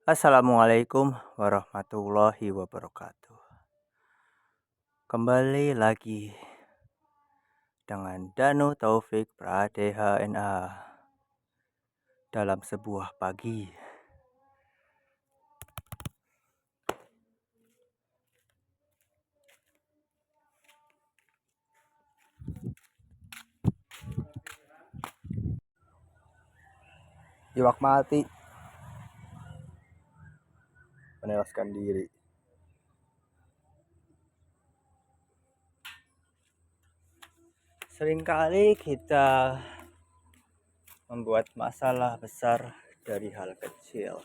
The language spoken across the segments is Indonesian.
Assalamualaikum warahmatullahi wabarakatuh. Kembali lagi dengan Danu Taufik Pradeha NA dalam sebuah pagi. Iwak mati menewaskan diri. Seringkali kita membuat masalah besar dari hal kecil.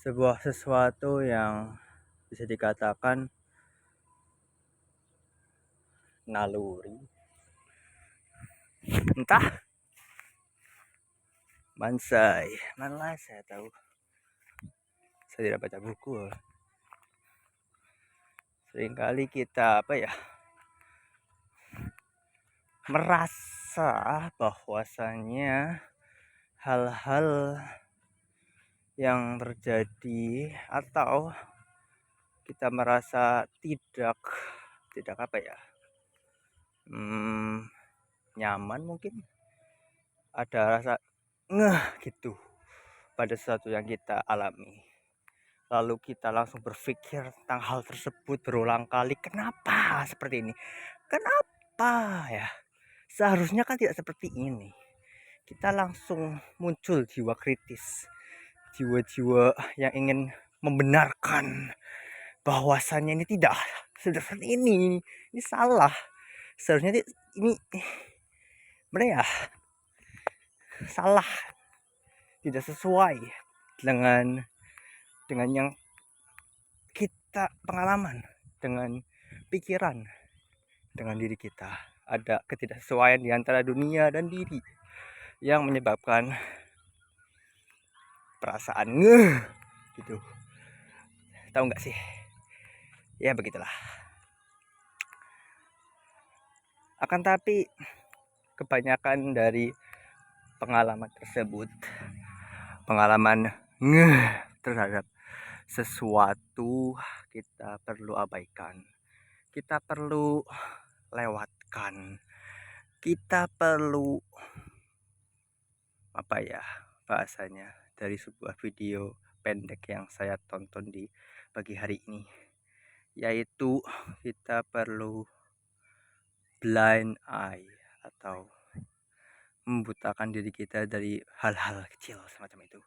Sebuah sesuatu yang bisa dikatakan naluri. Entah Mansai, mana saya tahu. Saya tidak baca buku. Seringkali kita merasa bahwasannya hal-hal yang terjadi atau kita merasa tidak nyaman, mungkin ada rasa ngeh gitu pada sesuatu yang kita alami, lalu kita langsung berpikir tentang hal tersebut berulang kali. Kenapa seperti ini? Kenapa ya? Seharusnya kan tidak seperti ini. Kita langsung muncul jiwa kritis, jiwa-jiwa yang ingin membenarkan bahwasannya ini tidak seperti ini salah. Seharusnya ini benar ya, salah, tidak sesuai dengan yang kita pengalaman, dengan pikiran, dengan diri kita. Ada ketidaksesuaian di antara dunia dan diri yang menyebabkan perasaan ngeh gitu. Tahu nggak sih? Ya begitulah. Akan tapi kebanyakan dari pengalaman tersebut, pengalaman ngeh terhadap sesuatu, kita perlu abaikan, kita perlu lewatkan, kita perlu bahasanya dari sebuah video pendek yang saya tonton di pagi hari ini, yaitu kita perlu blind eye atau membutakan diri kita dari hal-hal kecil semacam itu,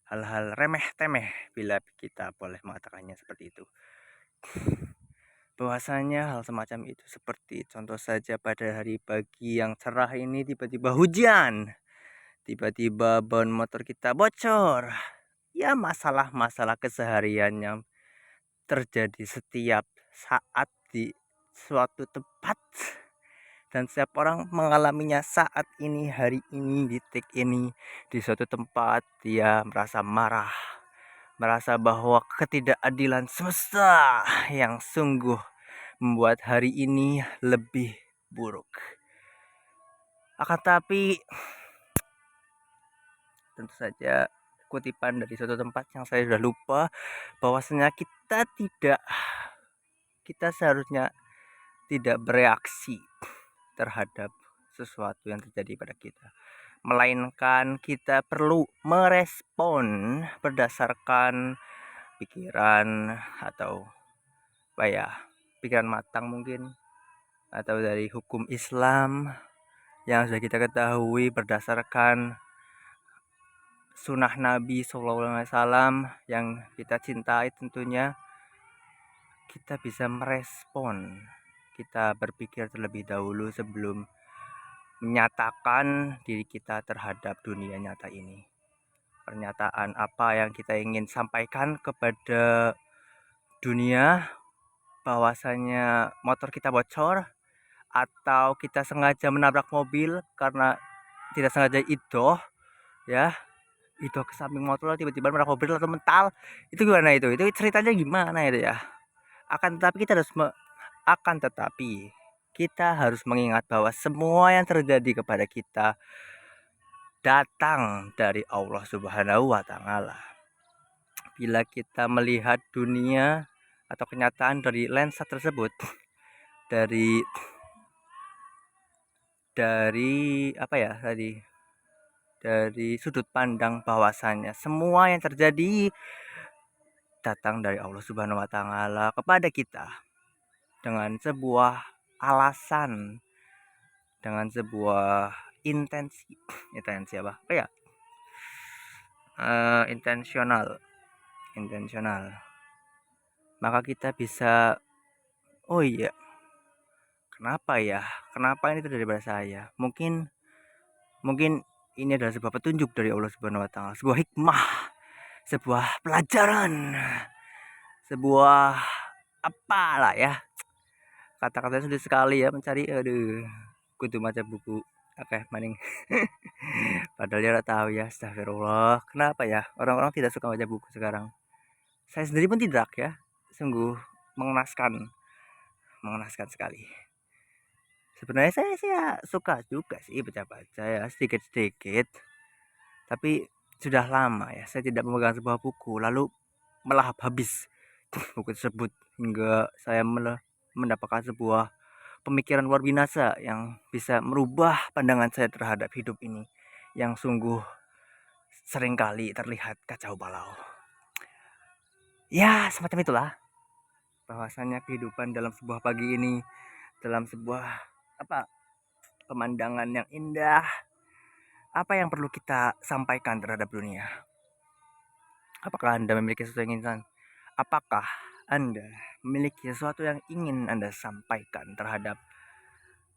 hal-hal remeh temeh bila kita boleh mengatakannya seperti itu. Bahwasanya hal semacam itu, seperti contoh saja pada hari pagi yang cerah ini tiba-tiba hujan, tiba-tiba ban motor kita bocor. Ya, masalah-masalah keseharian yang terjadi setiap saat di suatu tempat, dan setiap orang mengalaminya saat ini, hari ini, detik ini, di suatu tempat. Dia merasa marah, merasa bahwa ketidakadilan semesta yang sungguh membuat hari ini lebih buruk. Akan tapi tentu saja kutipan dari suatu tempat yang saya sudah lupa, bahwasanya kita seharusnya tidak bereaksi terhadap sesuatu yang terjadi pada kita, melainkan kita perlu merespon berdasarkan pikiran atau pikiran matang mungkin, atau dari hukum Islam yang sudah kita ketahui berdasarkan sunnah Nabi SAW yang kita cintai. Tentunya kita bisa merespon, kita berpikir terlebih dahulu sebelum menyatakan diri kita terhadap dunia nyata ini. Pernyataan apa yang kita ingin sampaikan kepada dunia, bahwasanya motor kita bocor, atau kita sengaja menabrak mobil karena tidak sengaja itu ke samping motor, tiba-tiba menabrak mobil atau mental, itu gimana? Itu ceritanya gimana itu ya? Akan tetapi kita harus mengingat bahwa semua yang terjadi kepada kita datang dari Allah Subhanahu wa Ta'ala. Bila kita melihat dunia atau kenyataan dari lensa tersebut, dari apa ya tadi, dari sudut pandang bahwasannya semua yang terjadi datang dari Allah Subhanahu wa Ta'ala kepada kita dengan sebuah alasan, dengan sebuah intensi apa ya, intensional, maka kita bisa, oh iya, kenapa ini terjadi pada saya, mungkin ini adalah sebuah petunjuk dari Allah Subhanahu wa Ta'ala, sebuah hikmah, sebuah pelajaran, sebuah apalah ya, kata-katanya sulit sekali ya mencari, kudu maca buku. Oke, maning. Padahal dia tahu ya, astagfirullah. Kenapa ya orang-orang tidak suka baca buku sekarang? Saya sendiri pun tidak ya. Sungguh mengenaskan sekali. Sebenarnya saya suka juga sih baca-baca ya, sedikit-sedikit. Tapi sudah lama ya saya tidak memegang sebuah buku lalu melahap habis buku tersebut hingga saya mendapatkan sebuah pemikiran luar biasa yang bisa merubah pandangan saya terhadap hidup ini yang sungguh seringkali terlihat kacau balau. Ya, semacam itulah bahwasannya kehidupan dalam sebuah pagi ini, dalam sebuah pemandangan yang indah. Apa yang perlu kita sampaikan terhadap dunia? Apakah Anda memiliki sesuatu yang ingin? Apakah Anda memiliki sesuatu yang ingin Anda sampaikan terhadap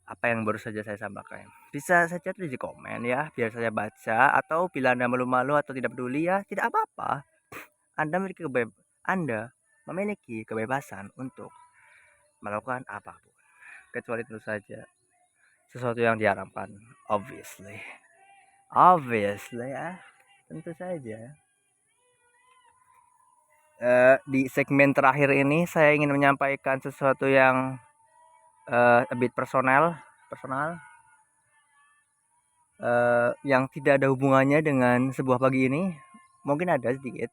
apa yang baru saja saya sampaikan? Bisa saja tulis di komen ya, biar saya baca. Atau bila Anda malu-malu atau tidak peduli ya, tidak apa-apa. Anda memiliki kebebasan untuk melakukan apapun, kecuali tentu saja sesuatu yang diharapkan. Obviously ya, tentu saja. Di segmen terakhir ini saya ingin menyampaikan sesuatu yang a bit personal, yang tidak ada hubungannya dengan sebuah pagi ini. Mungkin ada sedikit,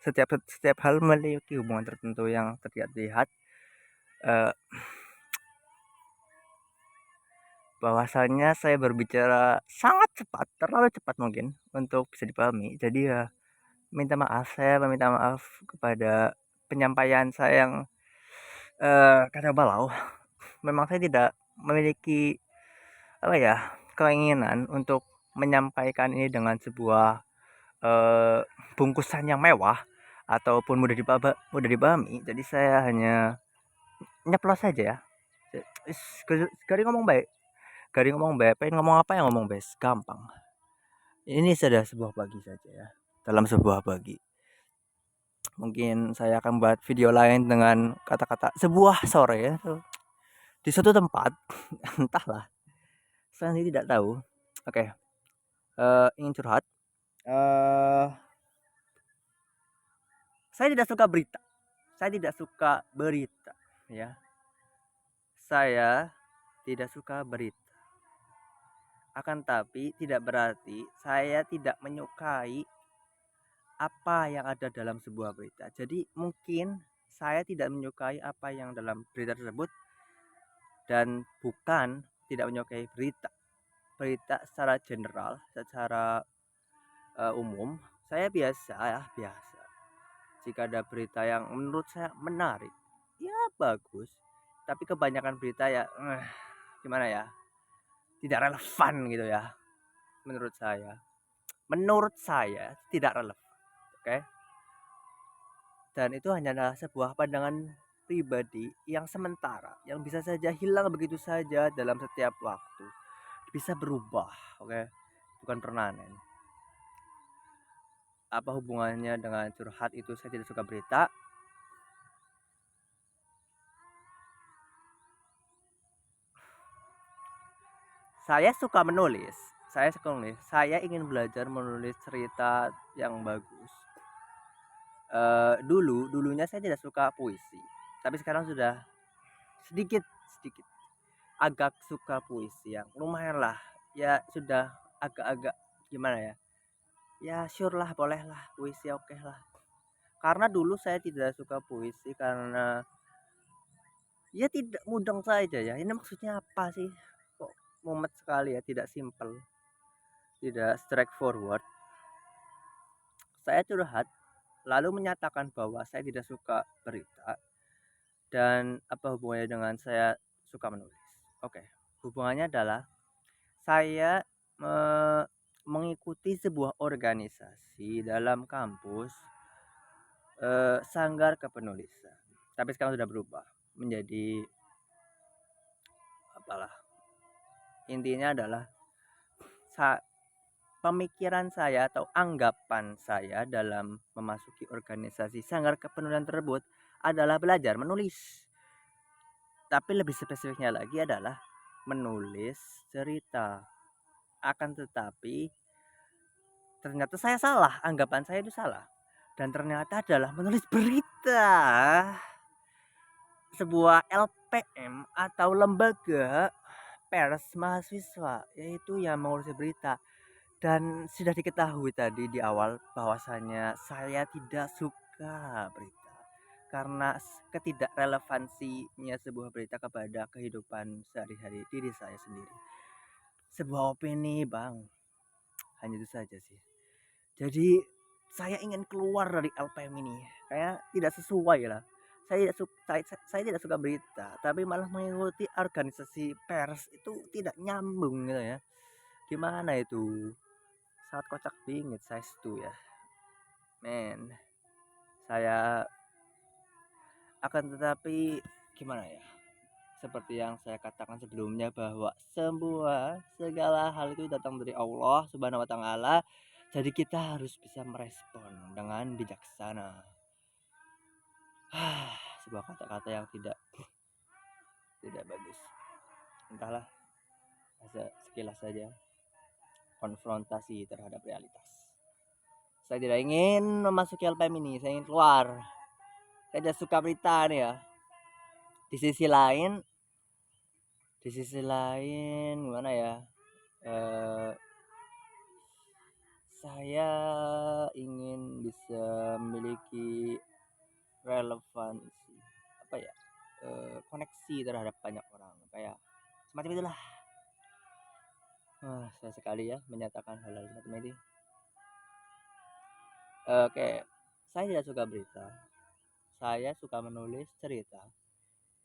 setiap hal memiliki hubungan tertentu yang terlihat. Bahwasanya saya berbicara sangat cepat, terlalu cepat mungkin untuk bisa dipahami. Jadi ya saya meminta maaf kepada penyampaian saya yang kacau balau. Memang saya tidak memiliki keinginan untuk menyampaikan ini dengan sebuah bungkusan yang mewah ataupun mudah dipahami. Jadi saya hanya nyeplos saja ya. Garing ngomong baik. Pengen ngomong apa yang ngomong bes, gampang. Ini sudah sebuah pagi saja ya. Dalam sebuah pagi. Mungkin saya akan buat video lain dengan kata-kata sebuah sore ya. Di suatu tempat. Entahlah. Saya sendiri tidak tahu. Oke. Ingin curhat. Saya tidak suka berita. Ya. Saya tidak suka berita. Akan tapi tidak berarti saya tidak menyukai apa yang ada dalam sebuah berita. Jadi mungkin saya tidak menyukai apa yang dalam berita tersebut dan bukan tidak menyukai berita secara general, secara umum. Saya biasa. Jika ada berita yang menurut saya menarik, ya bagus. Tapi kebanyakan berita ya gimana ya, tidak relevan gitu ya. Menurut saya tidak relevan. Oke. Dan itu hanyalah sebuah pandangan pribadi yang sementara, yang bisa saja hilang begitu saja dalam setiap waktu. Bisa berubah, oke? Bukan permanen. Apa hubungannya dengan curhat itu? Saya tidak suka berita. Saya suka menulis. Saya ingin belajar menulis cerita yang bagus. Dulunya saya tidak suka puisi, tapi sekarang sudah sedikit agak suka puisi yang lumayan lah. Ya sudah agak-agak gimana ya, ya sure lah, boleh lah puisi, oke lah. Karena dulu saya tidak suka puisi karena ya tidak mudeng saja ya, ini maksudnya apa sih, kok mumet sekali ya, tidak simple, tidak straightforward. Saya curhat lalu menyatakan bahwa saya tidak suka berita. Dan apa hubungannya dengan saya suka menulis? Oke, hubungannya adalah saya mengikuti sebuah organisasi dalam kampus, sanggar kepenulisan. Tapi sekarang sudah berubah menjadi apalah. Intinya adalah pemikiran saya atau anggapan saya dalam memasuki organisasi sanggar kepenulisan tersebut adalah belajar menulis. Tapi lebih spesifiknya lagi adalah menulis cerita. Akan tetapi ternyata saya salah, anggapan saya itu salah. Dan ternyata adalah menulis berita. Sebuah LPM atau lembaga pers mahasiswa, yaitu yang mengurus berita. Dan sudah diketahui tadi di awal bahwasanya saya tidak suka berita karena ketidakrelevansinya sebuah berita kepada kehidupan sehari-hari diri saya sendiri. Sebuah opini, Bang. Hanya itu saja sih. Jadi saya ingin keluar dari LPM ini. Kayak tidak sesuai lah. Saya tidak suka berita, tapi malah mengikuti organisasi pers itu tidak nyambung gitu ya. Gimana itu? Sangat kocak bingit saya itu ya. Men. Saya akan tetapi gimana ya? Seperti yang saya katakan sebelumnya bahwa segala hal itu datang dari Allah Subhanahu wa taala. Jadi kita harus bisa merespon dengan bijaksana. Sebuah kata-kata yang tidak bagus. Entahlah, sekilas saja konfrontasi terhadap realitas. Saya tidak ingin memasuki LPM ini, saya ingin keluar. Saya tidak suka berita nih ya. Di sisi lain gimana ya, saya ingin bisa memiliki relevansi apa ya, koneksi terhadap banyak orang kayak semacam itulah. Saya sekali ya menyatakan hal-hal semacam ini. Oke, saya tidak suka berita, saya suka menulis cerita,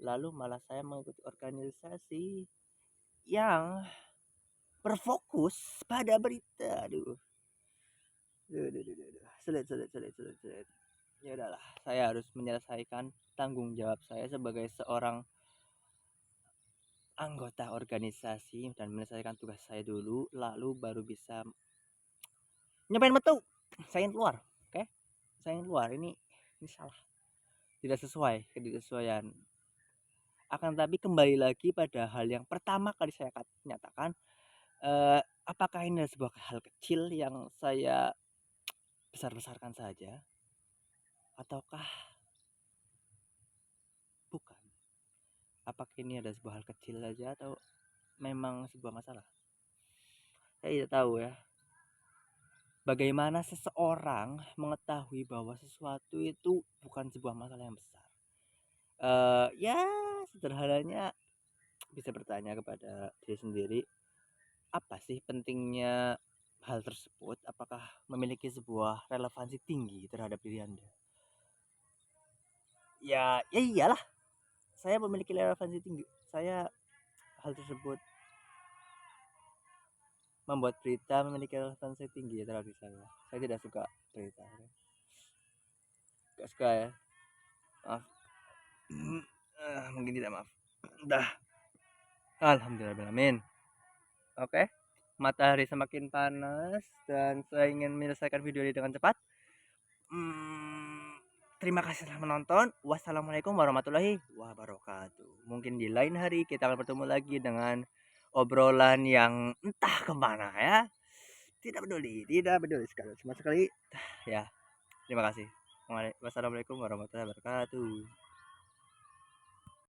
lalu malah saya mengikuti organisasi yang berfokus pada berita. Sulit. Ya udahlah, saya harus menyelesaikan tanggung jawab saya sebagai seorang anggota organisasi dan menyelesaikan tugas saya dulu, lalu baru bisa nyobain metu. Saya ingin keluar, oke? Saya ingin keluar. Ini salah, tidak sesuai ketidaksesuaian. Akan tapi kembali lagi pada hal yang pertama kali saya nyatakan, apakah ini adalah sebuah hal kecil yang saya besar-besarkan saja ataukah bukan? Apakah ini ada sebuah hal kecil saja atau memang sebuah masalah? Saya tidak tahu ya. Bagaimana seseorang mengetahui bahwa sesuatu itu bukan sebuah masalah yang besar? Ya sederhananya bisa bertanya kepada diri sendiri, apa sih pentingnya hal tersebut? Apakah memiliki sebuah relevansi tinggi terhadap diri Anda? Ya iyalah, saya memiliki relevansi tinggi. Hal tersebut membuat berita memiliki relevansi tinggi terhadap diri saya. Saya tidak suka berita. Gak suka ya. Maaf. Mungkin tidak, maaf. Dah. Alhamdulillahirrahmanirrahim. Oke. Matahari semakin panas dan saya ingin menyelesaikan video ini dengan cepat. Terima kasih telah menonton. Wassalamualaikum warahmatullahi wabarakatuh. Mungkin di lain hari kita akan bertemu lagi dengan obrolan yang entah kemana ya. Tidak peduli sekali. Cuma sekali ya. Terima kasih. Wassalamualaikum warahmatullahi wabarakatuh.